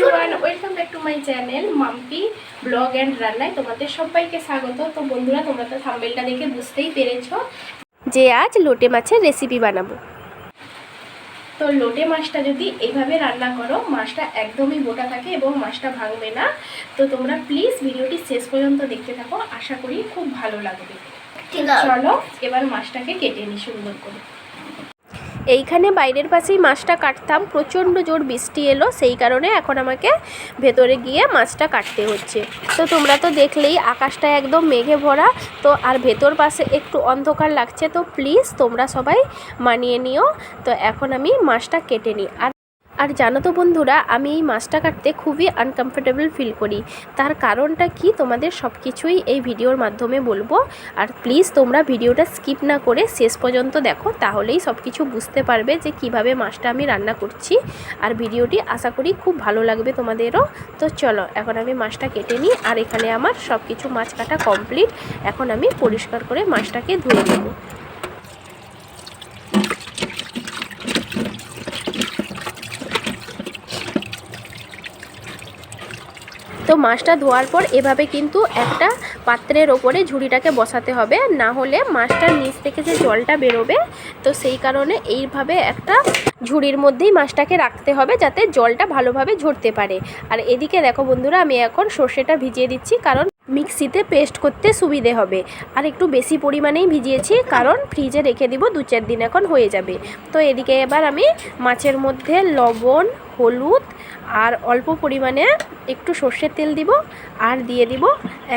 Everyone, welcome back to my channel Mampi blog and রান্নায় তোমাদের সবাইকে স্বাগত। তো বন্ধুরা, তোমরা তো থাম্বনেলটা দেখে বুঝতেই পেরেছো যে আজ লোটে মাছের রেসিপি বানাবো। তো লোটে মাছটা যদি এইভাবে রান্না করো, মাছটা একদমই গোটা থাকে এবং মাছটা ভাঙবে না। তো তোমরা প্লিজ ভিডিওটি শেষ পর্যন্ত দেখতে থাকো, আশা করি খুব ভালো লাগবে। চলো এবার মাছটাকে কেটে নিই সুন্দর করে। এইখানে বাইরের পাশেই মাছটা কাটতাম, প্রচণ্ড জোর বৃষ্টি এলো, সেই কারণে এখন আমাকে ভেতরে গিয়ে মাছটা কাটতে হচ্ছে। তো তোমরা তো দেখলেই আকাশটা একদম মেঘে ভরা, তো আর ভেতর পাশে একটু অন্ধকার লাগছে, তো প্লিজ তোমরা সবাই মানিয়ে নিও। তো এখন আমি মাছটা কেটে নিই। আর জানো তো বন্ধুরা, আমি এই মাছটা কাটতে খুবই আনকমফোর্টেবল ফিল করি। তার কারণটা কি তোমাদের সব কিছুই এই ভিডিওর মাধ্যমে বলবো। আর প্লিজ তোমরা ভিডিওটা স্কিপ না করে শেষ পর্যন্ত দেখো, তাহলেই সব কিছু বুঝতে পারবে যে কিভাবে মাছটা আমি রান্না করছি। আর ভিডিওটি আশা করি খুব ভালো লাগবে তোমাদেরও। তো চলো এখন আমি মাছটা কেটে নিই। আর এখানে আমার সব কিছু মাছ কাটা কমপ্লিট। এখন আমি পরিষ্কার করে মাছটাকে ধুয়ে নেব। তো মাছটা ধোয়ার পর এভাবে কিন্তু একটা পাত্রের ওপরে ঝুড়িটাকে বসাতে হবে, না হলে মাছটার নিচ থেকে যে জলটা বেরোবে, তো সেই কারণে এইভাবে একটা ঝুড়ির মধ্যেই মাছটাকে রাখতে হবে যাতে জলটা ভালোভাবে ঝরতে পারে। আর এদিকে দেখো বন্ধুরা, আমি এখন সর্ষেটা ভিজিয়ে দিচ্ছি, কারণ মিক্সিতে পেস্ট করতে সুবিধে হবে। আর একটু বেশি পরিমাণেই ভিজিয়েছি, কারণ ফ্রিজে রেখে দিব 2-4 দিন এখন হয়ে যাবে। তো এদিকে এবার আমি মাছের মধ্যে লবণ, হলুদ আর অল্প পরিমাণে একটু সর্ষের তেল দিব, আর দিয়ে দিব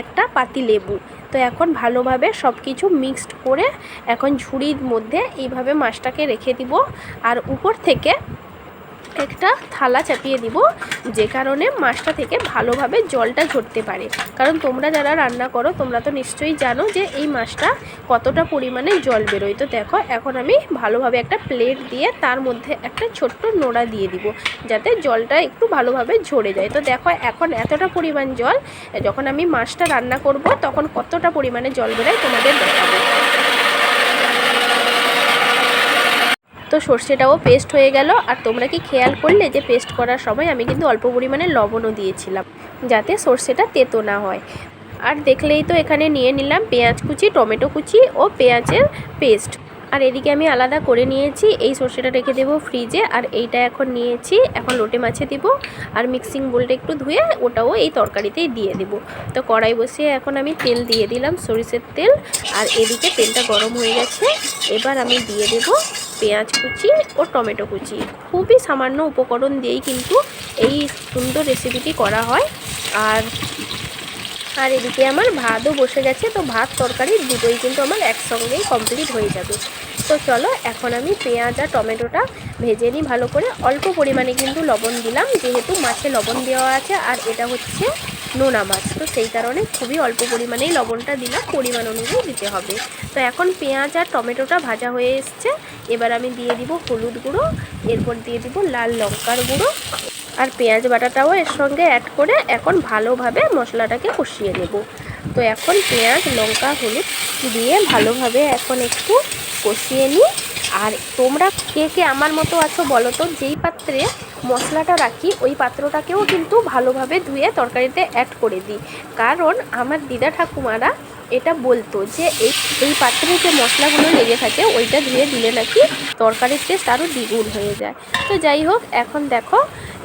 একটা পাতি লেবু। তো এখন ভালোভাবে সব কিছু মিক্সড করে এখন ঝুড়ির মধ্যে এইভাবে মাছটাকে রেখে দিব। আর উপর থেকে একটা থালা চাপিয়ে দিব, যে কারণে মাছটা থেকে ভালোভাবে জলটা ঝরতে পারে। কারণ তোমরা যারা রান্না করো তোমরা তো নিশ্চয়ই জানো যে এই মাছটা কতটা পরিমাণে জল বেরোয়। তো দেখো এখন আমি ভালোভাবে একটা প্লেট দিয়ে তার মধ্যে একটা ছোট্ট নোড়া দিয়ে দিব, যাতে জলটা একটু ভালোভাবে ঝরে যায়। তো দেখো এখন এতটা পরিমাণ জল, যখন আমি মাছটা রান্না করব তখন কতটা পরিমাণে জল বেরোয় তোমাদের দেখাবো। তো সর্ষেটাও পেস্ট হয়ে গেল। আর তোমরা কি খেয়াল করলে যে পেস্ট করার সময় আমি কিন্তু অল্প পরিমাণে লবণও দিয়েছিলাম, যাতে সর্ষেটা তেতো না হয়। আর দেখলেই তো এখানে নিয়ে নিলাম পেঁয়াজ কুচি, টমেটো কুচি ও পেঁয়াজের পেস্ট। আর এদিকে আমি আলাদা করে নিয়েছি, এই সর্ষেটা রেখে দেবো ফ্রিজে। আর এইটা এখন নিয়েছি, এখন লোটে মাছে দিব। আর মিক্সিং বোলটা একটু ধুয়ে ওটাও এই তরকারিতেই দিয়ে দেব। তো কড়াই বসিয়ে এখন আমি তেল দিয়ে দিলাম, সরিষার তেল। আর এদিকে তেলটা গরম হয়ে গেছে, এবার আমি দিয়ে দেব পেঁয়াজ কুচি ও টমেটো কুচি। খুবই সামান্য উপকরণ দিয়েই কিন্তু এই সুন্দর রেসিপিটি করা হয়। আর এদিকে আমার ভাতও বসে গেছে, তো ভাত তরকারি দুটোই কিন্তু আমার একসঙ্গেই কমপ্লিট হয়ে যাবে। তো চলো এখন আমি পেঁয়াজ আর টমেটোটা ভেজে নিই ভালো করে। অল্প পরিমাণে কিন্তু লবণ দিলাম, যেহেতু মাছে লবণ দেওয়া আছে আর এটা হচ্ছে নোনা মাছ, তো সেই কারণে খুবই অল্প পরিমাণেই লবণটা দিলাম, পরিমাণ অনুযায়ী দিতে হবে। তো এখন পেঁয়াজ আর টমেটোটা ভাজা হয়ে এসছে, এবার আমি দিয়ে দিব হলুদ গুঁড়ো, এরপর দিয়ে দিব লাল লঙ্কার গুঁড়ো, আর পেঁয়াজ বাটাটাও এর সঙ্গে অ্যাড করে এখন ভালোভাবে মশলাটাকে কষিয়ে নেব। তো এখন পেঁয়াজ, লঙ্কা, হলুদ দিয়ে ভালোভাবে এখন একটু কষিয়ে নিই। আর তোমরা কে কে আমার মতো আছো বলো তো, যেই পাত্রে মশলাটা রাখি ওই পাত্রটাকেও কিন্তু ভালোভাবে ধুয়ে তরকারিতে অ্যাড করে দিই। কারণ আমার দিদা ঠাকুমারা এটা বলতো যে এই পাত্রে যে মশলাগুলো লেগে থাকে ওইটা ধুয়ে দিলে নাকি তরকারির টেস্ট আরও দ্বিগুণ হয়ে যায়। তো যাই হোক, এখন দেখো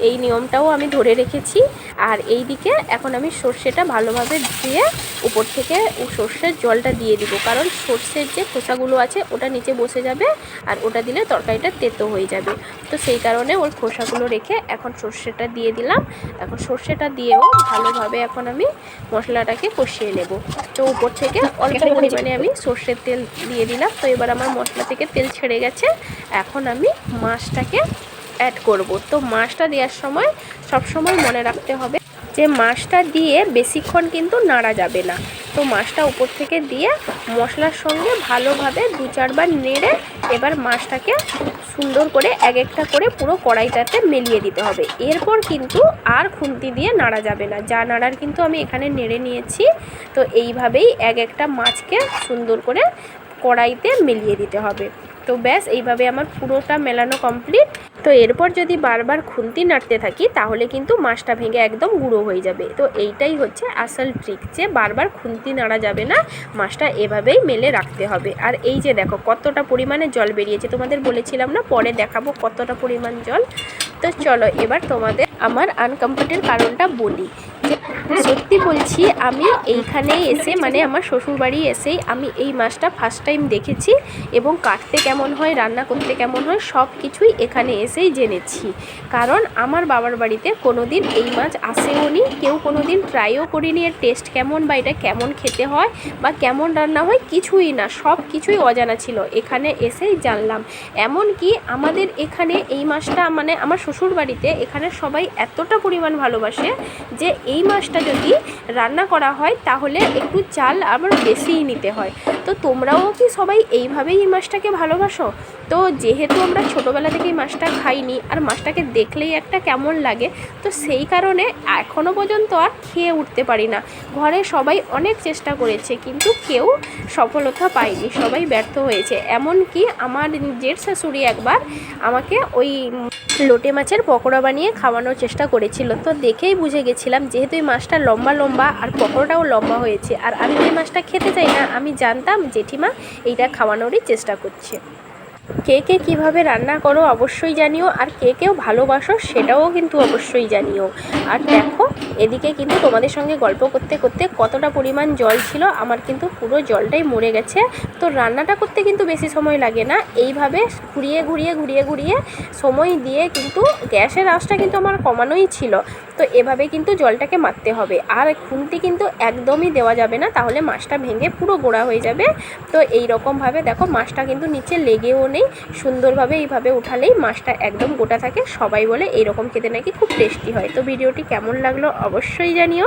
এই নিয়মটাও আমি ধরে রেখেছি। আর এই দিকে এখন আমি সর্ষেটা ভালোভাবে ধুয়ে উপর থেকে সর্ষের জলটা দিয়ে দিব, কারণ সর্ষের যে খোসাগুলো আছে ওটা নিচে বসে যাবে, আর ওটা দিলে তরকারিটা তেতো হয়ে যাবে। তো সেই কারণে ওর খোসাগুলো রেখে এখন সর্ষেটা দিয়ে দিলাম। এখন সর্ষেটা দিয়েও ভালোভাবে এখন আমি মশলাটাকে কষিয়ে নেব। তো উপর থেকে অল্প পরিমাণে আমি সর্ষের তেল দিয়ে দিলাম। তো এবার আমার মশলা থেকে তেল ছেড়ে গেছে, এখন আমি মাছটাকে অ্যাড করব। তো মাছটা দেওয়ার সময় সবসময় মনে রাখতে হবে যে মাছটা দিয়ে বেশিক্ষণ কিন্তু নাড়া যাবে না। তো মাছটা উপর থেকে দিয়ে মশলার সঙ্গে ভালোভাবে 2-4 বার নেড়ে এবার মাছটাকে সুন্দর করে এক একটা করে পুরো কড়াইটাতে মিলিয়ে দিতে হবে। এরপর কিন্তু আর খুন্তি দিয়ে নাড়া যাবে না, যা নাড়ার কিন্তু আমি এখানে নেড়ে নিয়েছি। তো এইভাবেই এক একটা মাছকে সুন্দর করে কড়াইতে মিলিয়ে দিতে হবে। তো ব্যাস এইভাবে আমার পুরোটা মেলানো কমপ্লিট। তো এরপর যদি বারবার খুন্তি নাড়তে থাকি তাহলে কিন্তু মাছটা ভেঙে একদম গুঁড়ো হয়ে যাবে। তো এইটাই হচ্ছে আসল ট্রিক, যে বারবার খুন্তি নাড়া যাবে না, মাছটা এভাবেই মেলে রাখতে হবে। আর এই যে দেখো কতটা পরিমাণে জল বেরিয়েছে, তোমাদের বলেছিলাম না পরে দেখাবো কতটা পরিমাণ জল। তো চলো এবার তোমাদের আমার আনকমফোর্টের কারণটা বলি। সত্যি বলছি, আমি এইখানে এসে মানে আমার শ্বশুরবাড়ি এসেই আমি এই মাছটা ফার্স্ট টাইম দেখেছি, এবং কাটতে কেমন হয়, রান্না করতে কেমন হয়, সব কিছুই এখানে এসেই জেনেছি। কারণ আমার বাবার বাড়িতে কোনো দিন এই মাছ আসেও নি, কেউ কোনো দিন ট্রাইও করিনি এর টেস্ট কেমন বা এটা কেমন খেতে হয় বা কেমন রান্না হয়, কিছুই না, সব কিছুই অজানা ছিল। এখানে এসেই জানলাম। এমনকি আমাদের এখানে এই মাছটা মানে আমার শ্বশুরবাড়িতে এখানে সবাই এতটা পরিমাণ ভালোবাসে যে এই মাছটা যদি রান্না করা হয় তাহলে একটু চাল আবার বেশিই নিতে হয়। তো তোমরাও কি সবাই এইভাবেই এই মাছটাকে ভালোবাসো? তো যেহেতু আমরা ছোটোবেলা থেকেই মাছটা খাইনি, আর মাছটাকে দেখলেই একটা কেমন লাগে, তো সেই কারণে এখনও পর্যন্ত আর খেয়ে উঠতে পারি না। ঘরে সবাই অনেক চেষ্টা করেছে কিন্তু কেউ সফলতা পায়নি, সবাই ব্যর্থ হয়েছে। এমনকি আমার জেঠ শাশুড়ি একবার আমাকে ওই লোটে মাছের পকোড়া বানিয়ে খাওয়ানোর চেষ্টা করেছিল। তো দেখেই বুঝে গেছিলাম, যেহেতু এই মাছটা লম্বা লম্বা আর পকোড়াটাও লম্বা হয়েছে, আর আমি এই মাছটা খেতে চাই না, আমি জানতাম জেঠিমা এইটা খাওয়ানোরই চেষ্টা করছে। কে কে কীভাবে রান্না করো অবশ্যই জানিও, আর কে কেউ ভালোবাসো সেটাও কিন্তু অবশ্যই জানিও। আর দেখো এদিকে কিন্তু তোমাদের সঙ্গে গল্প করতে করতে কতটা পরিমাণ জল ছিল, আমার কিন্তু পুরো জলটাই মরে গেছে। তো রান্নাটা করতে কিন্তু বেশি সময় লাগে না, এইভাবে ঘুরিয়ে ঘুরিয়ে ঘুরিয়ে ঘুরিয়ে সময় দিয়ে কিন্তু গ্যাসের আঁচটা কিন্তু আমার কমানোই ছিল। তো এভাবে কিন্তু জলটাকে মারতে হবে, আর খুন্তি কিন্তু একদমই দেওয়া যাবে না, তাহলে মাছটা ভেঙে পুরো গোড়া হয়ে যাবে। তো এই রকমভাবে দেখো মাছটা কিন্তু নিচে লেগেও নেই, সুন্দরভাবে এইভাবে উঠালেই মাছটা একদম গোটা থাকে। সবাই বলে এইরকম খেতে নাকি খুব টেস্টি হয়। তো ভিডিওটি কেমন লাগলো অবশ্যই জানিও।